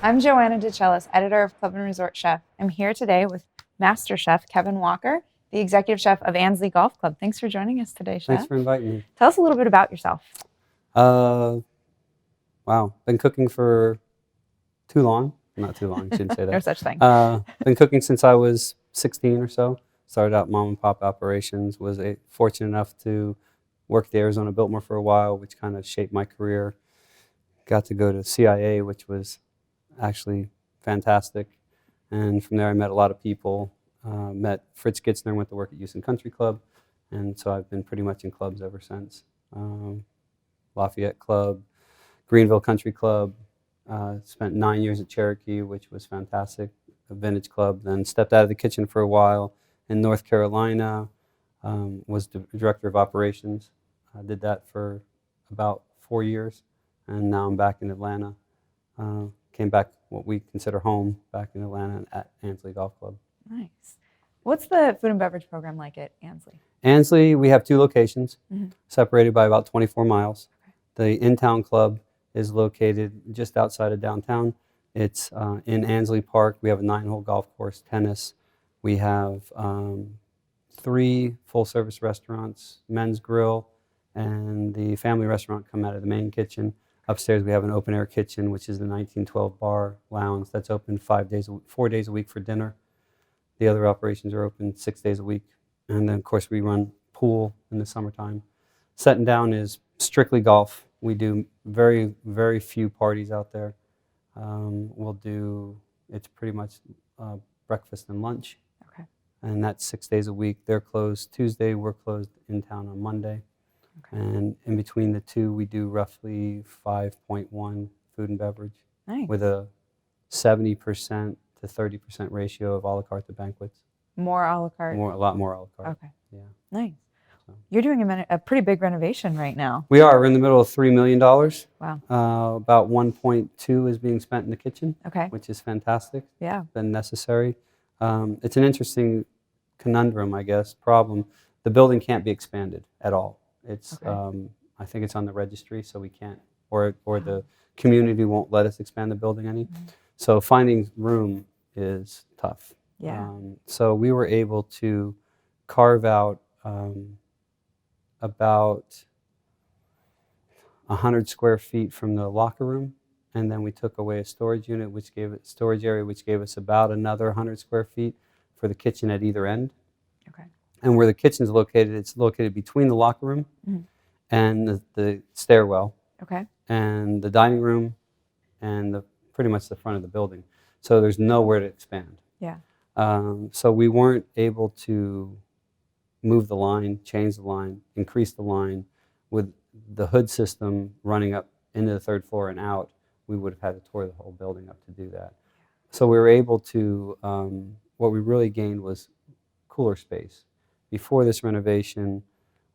I'm Joanna DeCellis, editor of Club and Resort Chef. I'm here today with Master Chef Kevin Walker, the executive chef of Ansley Golf Club. Thanks for joining us today, Chef. Thanks for inviting me. Tell us a little bit about yourself. Wow, been cooking for too long. Not too long, I shouldn't say that. No such thing. Been cooking since I was 16 or so. Started out mom and pop operations, was fortunate enough to work at the Arizona Biltmore for a while, which kind of shaped my career. Got to go to CIA, which was actually fantastic. And from there I met a lot of people. Met Fritz Gitzner, went to work at Houston Country Club. And so I've been pretty much in clubs ever since. Lafayette Club, Greenville Country Club, spent 9 years at Cherokee, which was fantastic, a vintage club. Then stepped out of the kitchen for a while in North Carolina, was the director of operations. I did that for about 4 years, and now I'm back in Atlanta. Came back what we consider home, back in Atlanta at Ansley Golf Club. Nice. What's the food and beverage program like at Ansley? Ansley, we have 2 locations, separated by about 24 miles. The in-town club is located just outside of downtown. It's in Ansley Park. We have a 9-hole golf course, tennis. We have 3 full-service restaurants, men's grill, and the family restaurant come out of the main kitchen. Upstairs we have an open-air kitchen, which is the 1912 bar lounge. That's open 4 days a week for dinner. The other operations are open 6 days a week. And then, of course, we run pool in the summertime. Setting down is strictly golf. We do very, very few parties out there. It's pretty much breakfast and lunch. Okay. And that's 6 days a week. They're closed Tuesday. We're closed in town on Monday. Okay. And in between the 2, we do roughly 5.1 food and beverage. Nice. With a 70% to 30% ratio of a la carte to banquets. More a la carte? A lot more a la carte. Okay. Yeah. Nice. So. You're doing a pretty big renovation right now. We are. We're in the middle of $3 million. Wow. About 1.2 is being spent in the kitchen, okay, which is fantastic. Yeah. Been necessary. It's an interesting conundrum, I guess, problem. The building can't be expanded at all. It's, okay. I think it's on the registry, so we can't, or the community won't let us expand the building any. So finding room is tough. Yeah. So we were able to carve out about 100 square feet from the locker room, and then we took away a storage unit, storage area, which gave us about another 100 square feet for the kitchen at either end. Okay. And where the kitchen's located, it's located between the locker room and the stairwell. Okay. And the dining room and pretty much the front of the building. So there's nowhere to expand. Yeah. So we weren't able to move the line, change the line, increase the line. With the hood system running up into the 3rd floor and out, we would have had to tour the whole building up to do that. So we were able to, what we really gained was cooler space. Before this renovation,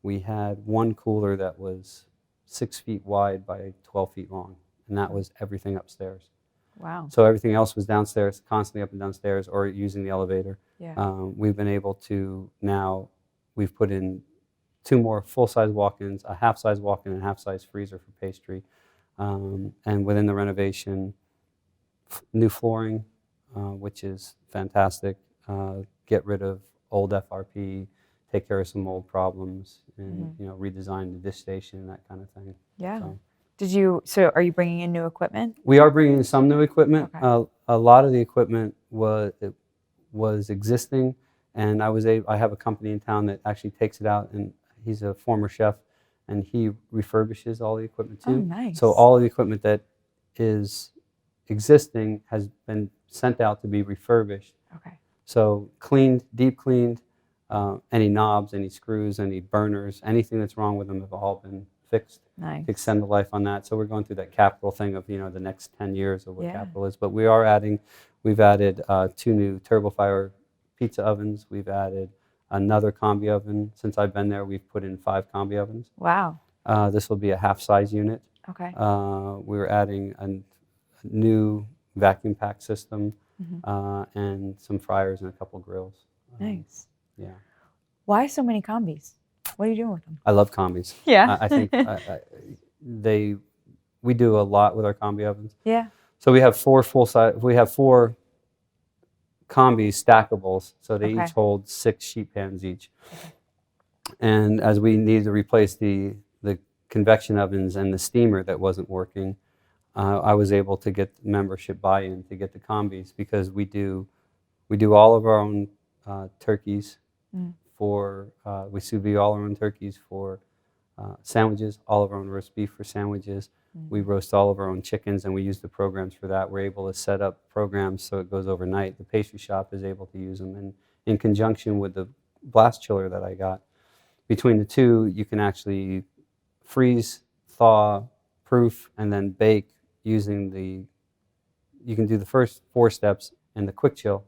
we had one cooler that was 6 feet wide by 12 feet long, and that was everything upstairs. Wow. So everything else was downstairs, constantly up and downstairs, or using the elevator. Yeah. We've been able to now, we've put in 2 more full-size walk-ins, a half-size walk-in and a half-size freezer for pastry. And within the renovation, new flooring, which is fantastic. Get rid of old FRP, take care of some old problems, and redesign the dish station and that kind of thing. Yeah. So are you bringing in new equipment? We are bringing in some new equipment. Okay. A lot of the equipment was existing, and I have a company in town that actually takes it out, and he's a former chef, and he refurbishes all the equipment too. Oh, nice. So all of the equipment that is existing has been sent out to be refurbished. Okay. So cleaned, deep cleaned, any knobs, any screws, any burners, anything that's wrong with them have all been fixed. Nice. To extend the life on that. So we're going through that capital thing of, the next 10 years of what capital is. But we've added 2 new TurboFire pizza ovens. We've added another Combi oven. Since I've been there, we've put in 5 Combi ovens. Wow. This will be a half-size unit. Okay. We're adding a new vacuum pack system and some fryers and a couple grills. Nice. Yeah. Why so many combis? What are you doing with them? I love combis. Yeah. I think we do a lot with our Combi ovens. Yeah. So we have four full size. We have four combis stackables, so they Okay. each hold 6 sheet pans each. And as we needed to replace the convection ovens and the steamer that wasn't working, I was able to get membership buy-in to get the combis, because we do all of our own turkeys for we sous vide all our own turkeys for sandwiches, all of our own roast beef for sandwiches. We roast all of our own chickens, and we use the programs for that. We're able to set up programs so it goes overnight. The pastry shop is able to use them, and in conjunction with the blast chiller that I got, between the two, you can actually freeze, thaw, proof, and then bake using you can do the first 4 steps in the quick chill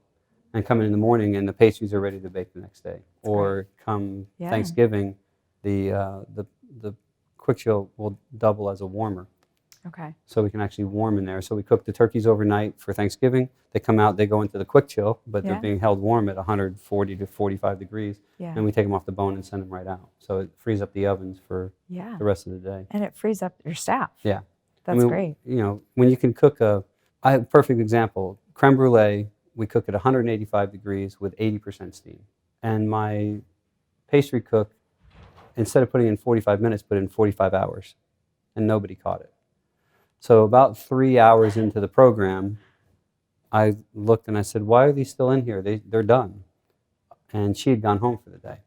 and come in the morning and the pastries are ready to bake the next day. Or come Thanksgiving, the quick chill will double as a warmer. Okay. So we can actually warm in there. So we cook the turkeys overnight for Thanksgiving. They come out, they go into the quick chill, but they're being held warm at 140 to 45 degrees. Yeah. And we take them off the bone and send them right out. So it frees up the ovens for the rest of the day. And it frees up your staff. Yeah. That's great. You know, when you can cook I have a perfect example. Creme brulee, we cook at 185 degrees with 80% steam. And my pastry cook, instead of putting in 45 minutes, put in 45 hours. And nobody caught it. So about 3 hours into the program, I looked and I said, why are these still in here? They're done. And she had gone home for the day.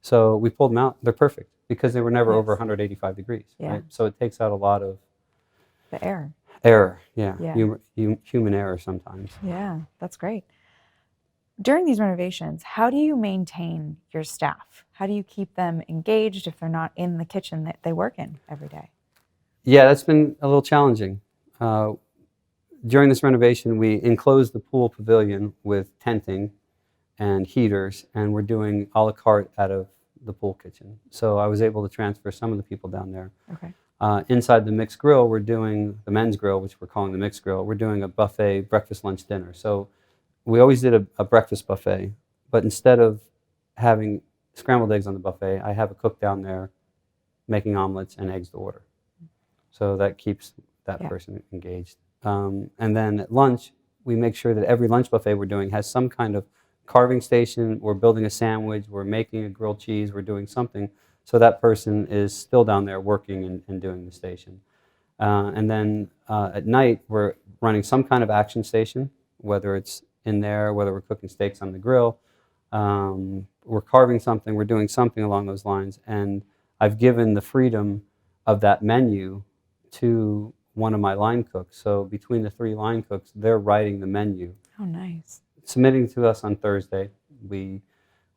So we pulled them out. They're perfect because they were never over 185 degrees. Yeah. Right? So it takes out a lot of the error. Human error sometimes. Yeah, that's great. During these renovations, how do you maintain your staff? How do you keep them engaged if they're not in the kitchen that they work in every day? Yeah, that's been a little challenging. During this renovation, we enclosed the pool pavilion with tenting and heaters, and we're doing a la carte out of the pool kitchen. So I was able to transfer some of the people down there. Okay. Inside the mixed grill, we're doing the men's grill, which we're calling the mixed grill. We're doing a buffet, breakfast, lunch, dinner. So we always did a breakfast buffet, but instead of having scrambled eggs on the buffet, I have a cook down there making omelets and eggs to order. So that keeps that person engaged. And then at lunch, we make sure that every lunch buffet we're doing has some kind of carving station. We're building a sandwich. We're making a grilled cheese. We're doing something. So that person is still down there working and doing the station. And then at night, we're running some kind of action station, whether it's in there, whether we're cooking steaks on the grill. We're carving something. We're doing something along those lines. And I've given the freedom of that menu to one of my line cooks. So between the 3 line cooks, they're writing the menu. Oh, nice. Submitting to us on Thursday. We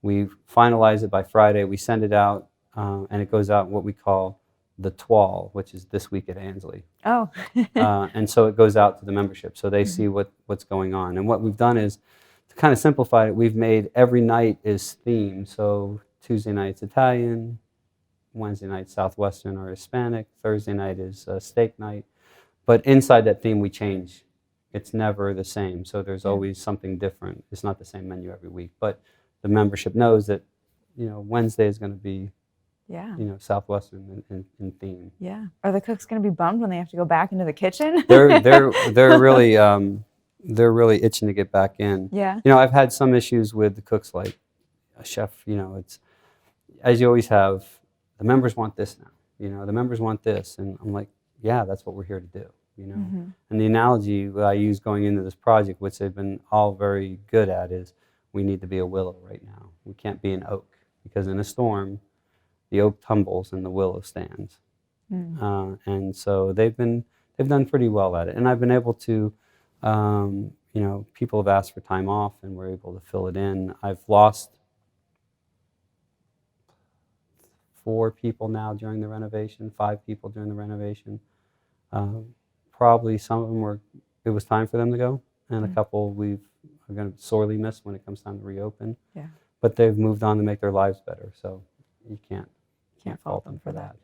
finalize it by Friday. We send it out, and it goes out in what we call the TWAL, which is This Week at Ansley. Oh. And so it goes out to the membership, so they see what's going on. And what we've done is, to kind of simplify it, we've made every night is themed. So Tuesday night's Italian, Wednesday night Southwestern or Hispanic, Thursday night is steak night. But inside that theme we change. It's never the same, so there's always something different. It's not the same menu every week, but the membership knows that, you know, Wednesday is going to be, you know, Southwestern in theme. Yeah. Are the cooks going to be bummed when they have to go back into the kitchen? They're really itching to get back in. Yeah. You know, I've had some issues with the cooks, like a chef. You know, it's as you always have. The members want this now. You know, the members want this, and I'm like, yeah, that's what we're here to do. You know, and the analogy that I use going into this project, which they've been all very good at, is we need to be a willow right now. We can't be an oak, because in a storm, the oak tumbles and the willow stands. And so they've done pretty well at it. And I've been able to, you know, people have asked for time off, and we're able to fill it in. I've lost 4 people now during the renovation, 5 people during the renovation. Probably some of them it was time for them to go, and a couple are going to sorely miss when it comes time to reopen. Yeah. But they've moved on to make their lives better, so you can't fault them for that.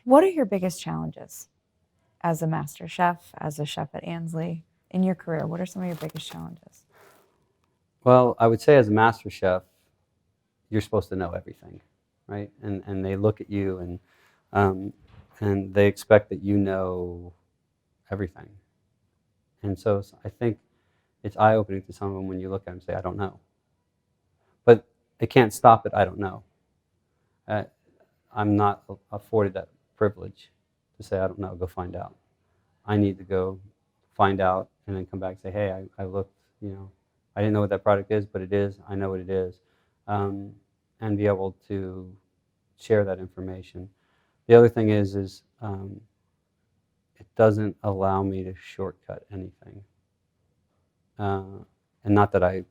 What are your biggest challenges as a master chef, as a chef at Ansley, in your career? What are some of your biggest challenges? Well, I would say as a master chef, you're supposed to know everything, right? And they look at you and they expect that you know everything. And so I think it's eye-opening to someone when you look at them and say, I don't know. But it can't stop it, I don't know. I'm not afforded that privilege to say, I don't know, go find out. I need to go find out and then come back and say, hey, I looked, I didn't know what that product is, but it is. I know what it is. And be able to share that information. The other thing is it doesn't allow me to shortcut anything. And not that I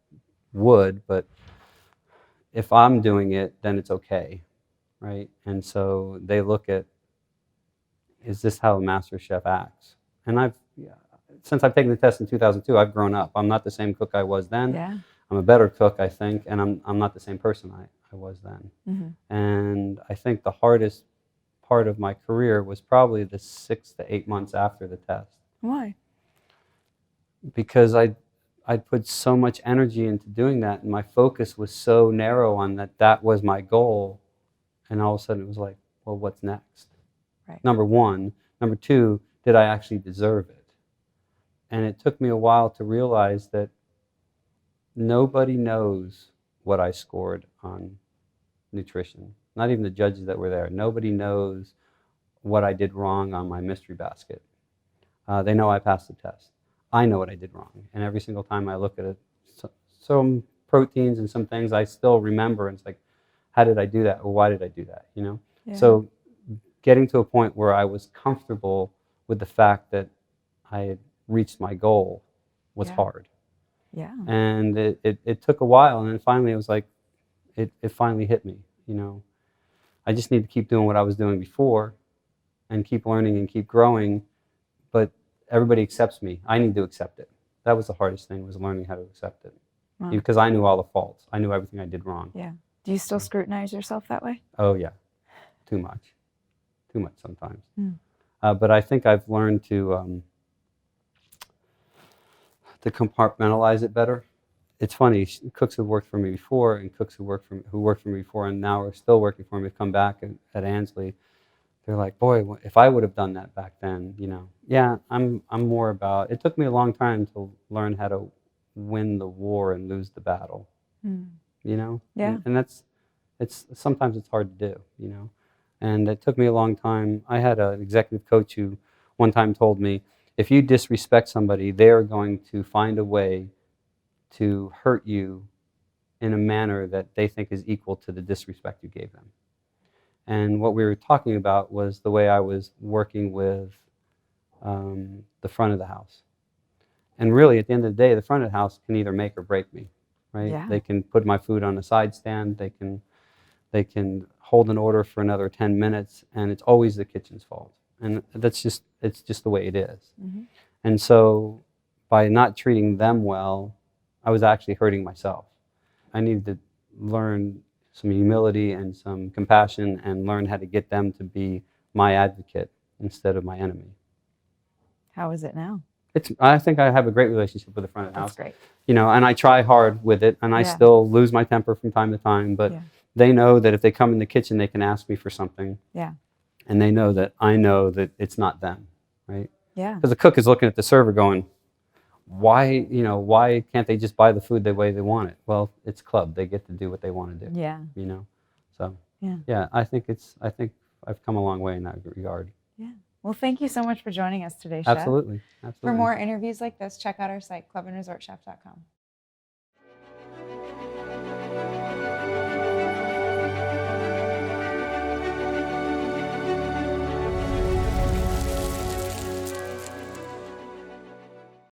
would, but if I'm doing it, then it's okay, right? And so they look at, is this how a master chef acts? And since I've taken the test in 2002, I've grown up. I'm not the same cook I was then. Yeah. I'm a better cook, I think, and I'm not the same person I was then. Mm-hmm. And I think the hardest part of my career was probably the 6 to 8 months after the test. Why? Because I'd put so much energy into doing that, and my focus was so narrow on that was my goal, and all of a sudden it was like, well, what's next? Right. Number one. Number two, did I actually deserve it? And it took me a while to realize that nobody knows what I scored on nutrition. Not even the judges that were there. Nobody knows what I did wrong on my mystery basket. They know I passed the test. I know what I did wrong. And every single time I look at it, some proteins and some things I still remember. And it's like, how did I do that? Or why did I do that? Yeah. So getting to a point where I was comfortable with the fact that I had reached my goal was hard. Yeah. And it took a while, and then finally it was like, it finally hit me, I just need to keep doing what I was doing before and keep learning and keep growing, but everybody accepts me. I need to accept it. That was the hardest thing, was learning how to accept it. Wow. Because I knew all the faults. I knew everything I did wrong. Yeah. Do you still scrutinize yourself that way? Oh, yeah. Too much. Too much sometimes. Mm. But I think I've learned to compartmentalize it better. It's funny, cooks who worked for me before and cooks who worked for me before and now are still working for me come back at Ansley. They're like, boy, if I would have done that back then, Yeah, I'm more about, it took me a long time to learn how to win the war and lose the battle. Mm. Yeah. And sometimes it's hard to do, And it took me a long time. I had an executive coach who one time told me, if you disrespect somebody, they are going to find a way to hurt you in a manner that they think is equal to the disrespect you gave them. And what we were talking about was the way I was working with the front of the house. And really, at the end of the day, the front of the house can either make or break me, right? Yeah. They can put my food on a side stand. They can hold an order for another 10 minutes, and it's always the kitchen's fault. And it's just the way it is. Mm-hmm. And so by not treating them well, I was actually hurting myself. I needed to learn some humility and some compassion and learn how to get them to be my advocate instead of my enemy. How is it now? I think I have a great relationship with the front of the house. That's great. And I try hard with it, and I still lose my temper from time to time, but they know that if they come in the kitchen, they can ask me for something. Yeah. And they know that I know that it's not them, right? Yeah. Because the cook is looking at the server going, why can't they just buy the food the way they want it? Well, it's club. They get to do what they want to do. Yeah. So Yeah. I think I've come a long way in that regard. Yeah. Well, thank you so much for joining us today, Chef. Absolutely. For more interviews like this, check out our site, clubandresortchef.com.